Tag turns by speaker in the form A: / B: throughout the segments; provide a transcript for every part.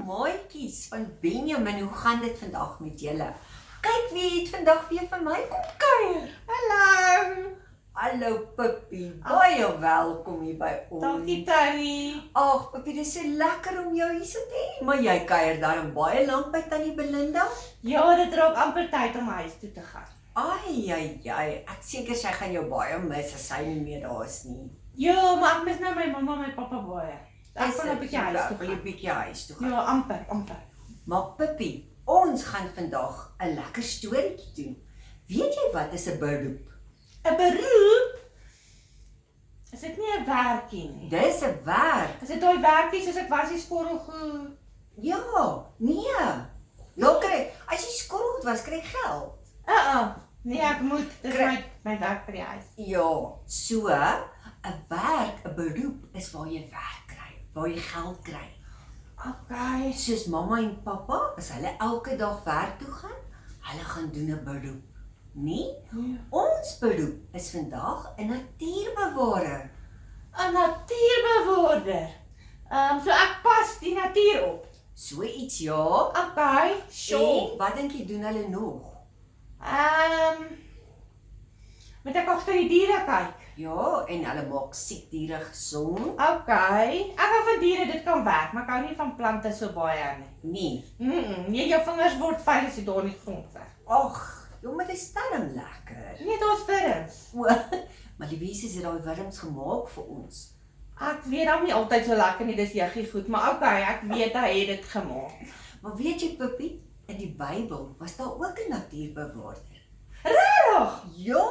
A: maatjies van Benjamin, hoe gaan dit vandag met julle? Kyk wie het vandag weer vir my kom kuier.
B: Hallo.
A: Hallo Pippie, baie welkom hier by ons.
B: Dankie Tannie.
A: Ag Pippie, dit is so lekker om jou hier so te hê. Maar jy kuier daarom baie lank by Tannie Belinda?
B: Ja, dit raak amper tyd om huis toe te gaan.
A: Ai, ek seker sy gaan jou baie mis as sy nie meer daar is nie.
B: Ja, maar ek mis nou my mamma en my pappa baie. Ek gaan 'n bietjie huis toe
A: Wil jy
B: gaan.
A: bietjie huis toe gaan?
B: Ja, amper.
A: Maar Pippie, ons gaan vandag 'n lekker storieetjie doen. Weet jy wat is 'n beroep?
B: 'n Beroep? Is dit nie 'n werkie nie?
A: Dis 'n werk.
B: Is dit daai werkie soos ek was die skorrelgoed?
A: Ja, nee. Ja, kry, as jy skorreld was, kry jy geld.
B: Nee, ek moet. Dis
A: Kry-
B: my werk by die huis.
A: Ja, so 'n werk, 'n beroep is waar jy werk kry, waar jy geld kry.
B: Okay.
A: Soos mamma en pappa, as hulle elke dag werk toe gaan, hulle gaan doen 'n beroep. Nee,
B: Ja.
A: ons beroep is vandag 'n natuurbewarer.
B: 'n Natuurbewaarder. So ek pas die natuur op.
A: So iets ja.
B: Okay, sure.
A: En wat dink jy doen hulle nog?
B: Moet ek agter die diere kyk?
A: Ja, en hulle maak siek diere gesond.
B: Okay. Ek hou van diere, dit kan werk, maar ek hou nie van plante so baie nie.
A: Nee.
B: Nee, jou vingers word vuil as jy daar nie grond werk.
A: Ag, joh, maar dit is darm lekker.
B: Nee, daar's wurms.
A: O, maar die wies het daai wurms gemaak vir ons.
B: Ek weet dan nie altyd so lekker nie, dis juggie goed, maar okay, ek weet hy het dit gemaak.
A: Maar weet jy, Pippie, in die Bybel was daar ook 'n natuurbewaarder.
B: Regtig?
A: Ja,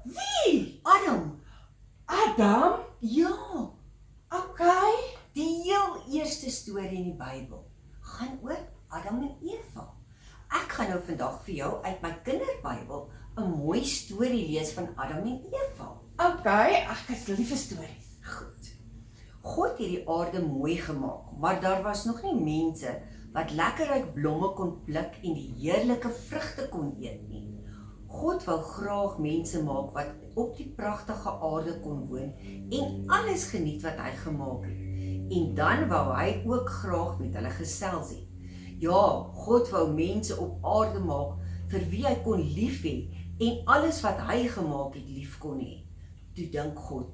B: Wie?
A: Adam.
B: Adam?
A: Ja,
B: Okay.
A: die heel eerste storie in die Bybel gaan oor Adam en Eva. Ek gaan nou vandag vir jou uit my kinderbybel 'n mooi storie lees van Adam en Eva.
B: Okay, ek is lief vir stories.
A: Goed. God het die aarde mooi gemaak, maar daar was nog nie mense wat lekker uit blomme kon pluk en die heerlike vrugte kon eet nie. God wou graag mense maak wat op die pragtige aarde kon woon en alles geniet wat hy gemaak het. En dan wou hy ook graag met hulle gesels het. Ja, God wou mense op aarde maak vir wie hy kon lief hê en alles wat hy gemaak het lief kon hê. Toe dink God,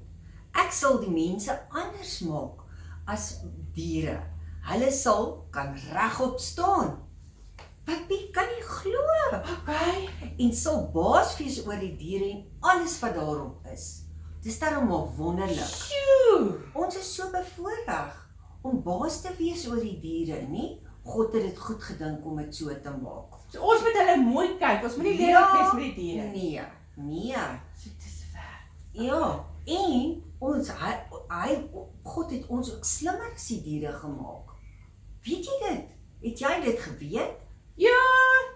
A: ek sal die mense anders maak as diere. Hulle sal kan regop staan. Papi, kan jy glo?
B: Okay.
A: En sal baas wees oor die diere en alles wat daarop is. Dis darem maar wonderlik.
B: Sjoe.
A: Ons is so bevoorreg om baas te wees oor die diere, nie? God het dit goed gedink om dit so te maak.
B: So ons moet hulle mooi kyk. Ons moet nie lelik wees met die diere.
A: Nee.
B: So dit is ver.
A: Ja, en God het ons ook slimmer as die diere gemaak. Weet jy dit? Het jy dit geweet?
B: Ja,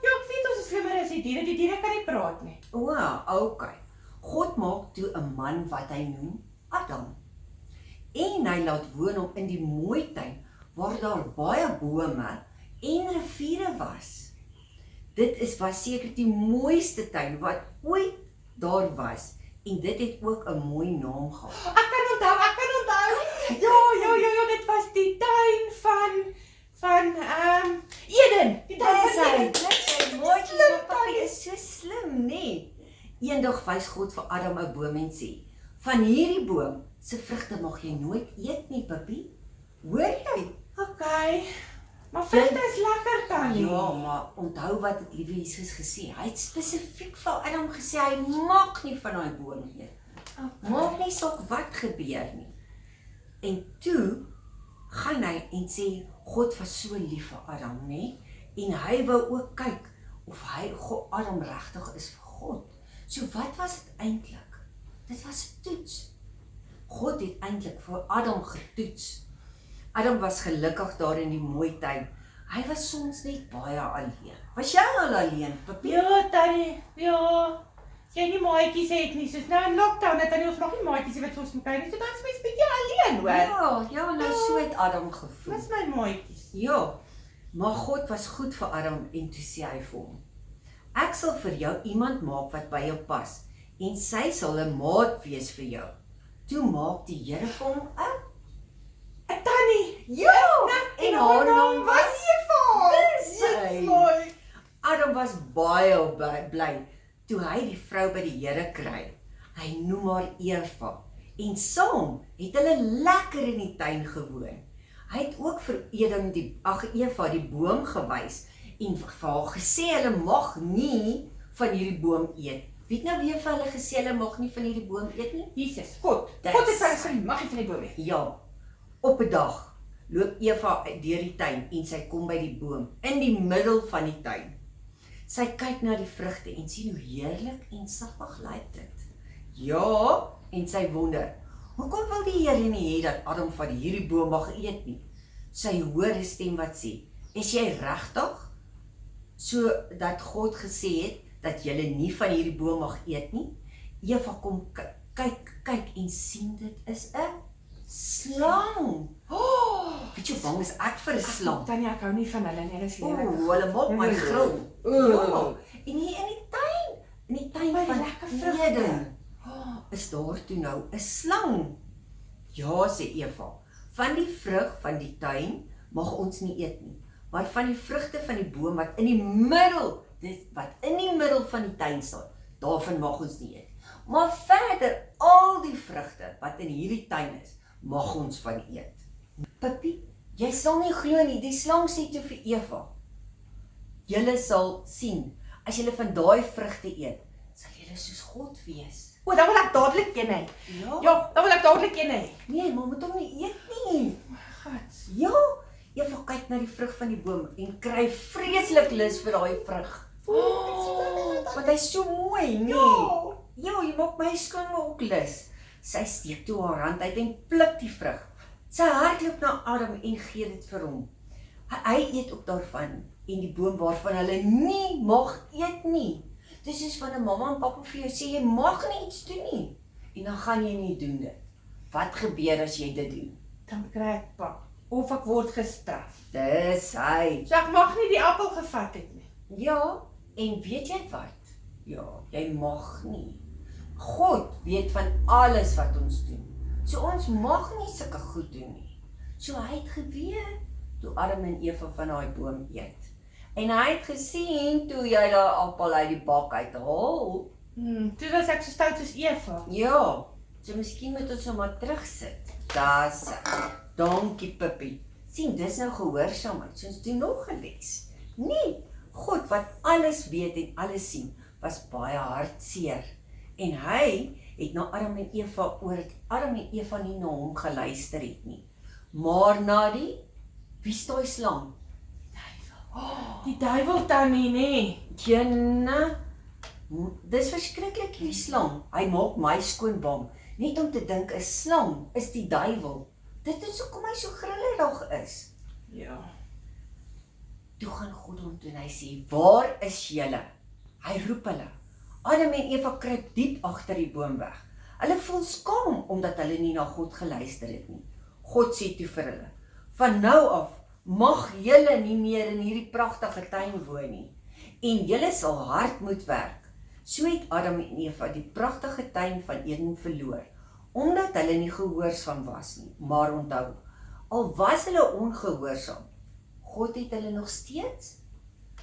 B: ek weet ons is slimmer as die diere. Die diere kan nie praat nie.
A: O, okay. God maak toe 'n man wat hy noem Adam. En hy laat woon hom in die mooi tuin waar daar baie bome en riviere was. Was seker die mooiste tuin wat ooit daar was en dit het ook 'n mooi naam gehad.
B: Ek kan onthou. Ja, dit was die tuin van Eden. Die tuin van Eden.
A: Mooi, papi is so slim, nee. Eendag wys God vir Adam 'n boom en sê, van hierdie boom se vrugte mag jy nooit eet nie, papi. Hoor jy?
B: Okay. Maar vrugte is lekker tannie.
A: Ja, maar onthou wat het liewe Jesus gesê. Hy het spesifiek vir Adam gesê hy mag nie van daai boom eet.
B: Okay.
A: Maak nie saak wat gebeur nie. En toe gaan hy en sê God was so lief vir Adam, nê? En hy wou ook kyk of Adam regtig is vir God. So wat was dit eintlik? Dit was 'n toets. God het eintlik vir Adam getoets. Adam was gelukkig daar in die mooi tuin. Hy was soms net baie alleen. Was jy al alleen, papi?
B: Ja, tannie. Ja. As jy nie maatjies het nie, soos nou in lockdown het ons nog nie maatjies wat vir ons moet kyk nie. So dan is mens bietjie alleen, hoor.
A: Ja, nou so het Adam gevoel.
B: Dis my maatjies.
A: Ja, maar God was goed vir Adam en toe sê hy vir hom, ek sal vir jou iemand maak wat by jou pas en sy sal 'n maat wees vir jou. Toe maak die Here vir hom 'n
B: Tannie.
A: ja, en haar naam was baie bly toe hy die vrou by die Here kry. Hy noem haar Eva en saam het hulle lekker in die tuin gewoon. Hy het ook vir Eva die boom gewys en vir haar gesê hulle mag nie van hierdie boom eet. Weet nou wie vir hulle gesê hulle mag nie van hierdie boom eet nie?
B: Jesus, God het gesê, mag jy van die boom eet.
A: Ja, op 'n dag loop Eva deur die tuin en sy kom by die boom in die middel van die tuin. Sy kyk na die vrugte en sien hoe heerlik en sappig lyk dit. Ja, en sy wonder, hoekom wil die Here nie hê dat Adam van hierdie boom mag eet nie? Sy hoor 'n stem wat sê, is jy regtig? So dat God gesê het, dat julle nie van hierdie boom mag eet nie? Eva kom kyk en sien dit is 'n slang. Weet jy hoe bang is ek vir 'n slang?
B: Tanya, ek hou nie van hulle nie, dis lelik.
A: Hulle maak my gril. Ja, en hier in die tuin
B: By die
A: van
B: lekker vrugte.
A: Eden, is daar toe nou 'n slang. Ja, sê Eva, van die vrug van die tuin mag ons nie eet nie, maar van die vrugte van die boom wat in die middel van die tuin staan, daarvan mag ons nie eet. Maar verder, al die vrugte wat in hierdie tuin is, mag ons van eet. Pippie, jy sal nie glo nie, die slang sê toe vir Eva, julle sal sien, as julle van daai vrugte eet, sal julle soos God wees.
B: O, dan wil ek dadelik een hê. Ja, dan wil ek dadelik een hê.
A: Nee, maar moet hom nie eet nie.
B: Gats.
A: Ja, Eva kyk na die vrug van die boom en kry vreeslik lus vir daai vrug. Want hy's so mooi, nee. Ja, jy maak my skoon ook lus. Sy steek toe haar hand uit en pluk die vrug. Sy hardloop na Adam en gee dit vir hom. Hy eet ook daarvan en die boom waarvan hulle nie mag eet nie. Dis soos van 'n mamma en pappa vir jou sê jy mag nie iets doen nie. En dan gaan jy nie doen dit. Wat gebeur as jy dit doen?
B: Dan kry ek pak. Of ek word gestraf.
A: Dis hy.
B: So ek mag nie die appel gevat het nie.
A: Ja, en weet jy wat? Ja, jy mag nie. God weet van alles wat ons doen. So ons mag nie sulke goed doen nie. So hy het geweet toe Adam en Eva van daai boom eet. En hy het gesien toe jy daai appel uit die bak uithaal.
B: Toe was ek so stout soos Eva.
A: Ja, so miskien moet ons hom maar terugsit. Dis. Dankie Pippie. Sien, dis nou gehoorsaamheid. So ons doen nog 'n les. Nee, God wat alles weet en alles sien, was baie hartseer. En hy het na Adam en Eva oor dat Adam en Eva nie na hom geluister het nie. Maar na wie is daai slang?
B: Die duiwel tannie, nee.
A: Jenne, dis verskriklik hierdie slang. Hy maak my skoon bang. Net om te dink 'n slang is die duiwel. Dit is hoekom hy so grillerig is.
B: Ja.
A: Toe gaan God hom toe en hy sê, waar is julle? Hy roep hulle. Adam en Eva kruip diep agter die boom weg. Hulle voel skaam omdat hulle nie na God geluister het nie. God sê toe vir hulle, van nou af mag julle nie meer in hierdie pragtige tuin woon nie. En julle sal hard moet werk. So het Adam en Eva die pragtige tuin van Eden verloor, omdat hulle nie gehoorsaam was nie. Maar onthou, al was hulle ongehoorsaam, God het hulle nog steeds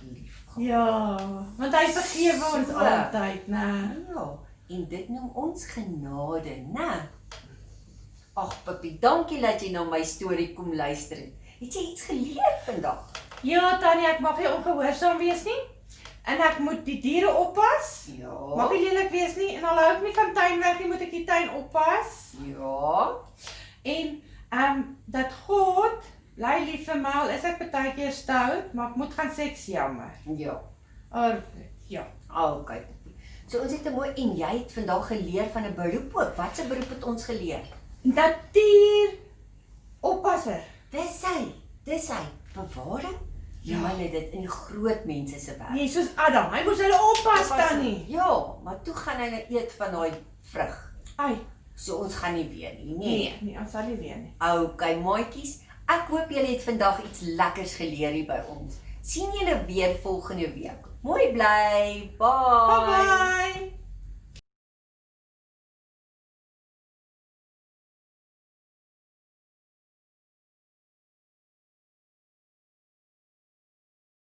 A: lief gehad.
B: Ja, want hy vergewe ons
A: So.
B: altyd, né?
A: Ja, en dit noem ons genade, né? Ag, Pippie, dankie dat jy na my storie kom luister het. Het jy iets geleer vandag?
B: Ja, Tannie, ek mag nie ongehoorsaam wees nie. En ek moet die diere oppas.
A: Ja.
B: Mag nie lelik wees nie. En al hou ek nie van tuinwerk nie, moet ek die tuin oppas.
A: Ja.
B: En dat God bly lief vir my, al is ek partykeer stout, maar ek moet gaan seks jammer.
A: Ja.
B: Ja.
A: Okay. So ons het 'n mooi en jy het vandag geleer van 'n beroep ook. Wat 'n beroep het ons geleer?
B: Natuur oppasser.
A: Dis hy. Bewaring? Ja, hulle het dit in die groot mense se werk.
B: Nee, soos Adam, hy moes hulle oppas Tannie.
A: Ja, maar toe gaan hy nou eet van daai vrug.
B: Ai,
A: So ons gaan nie weer nie,
B: nee, ons sal nie weer nie.
A: Okay, maatjies, ek hoop julle het vandag iets lekkers geleer hier by ons. Sien julle weer volgende week. Mooi bly. Bye.
B: Bye bye.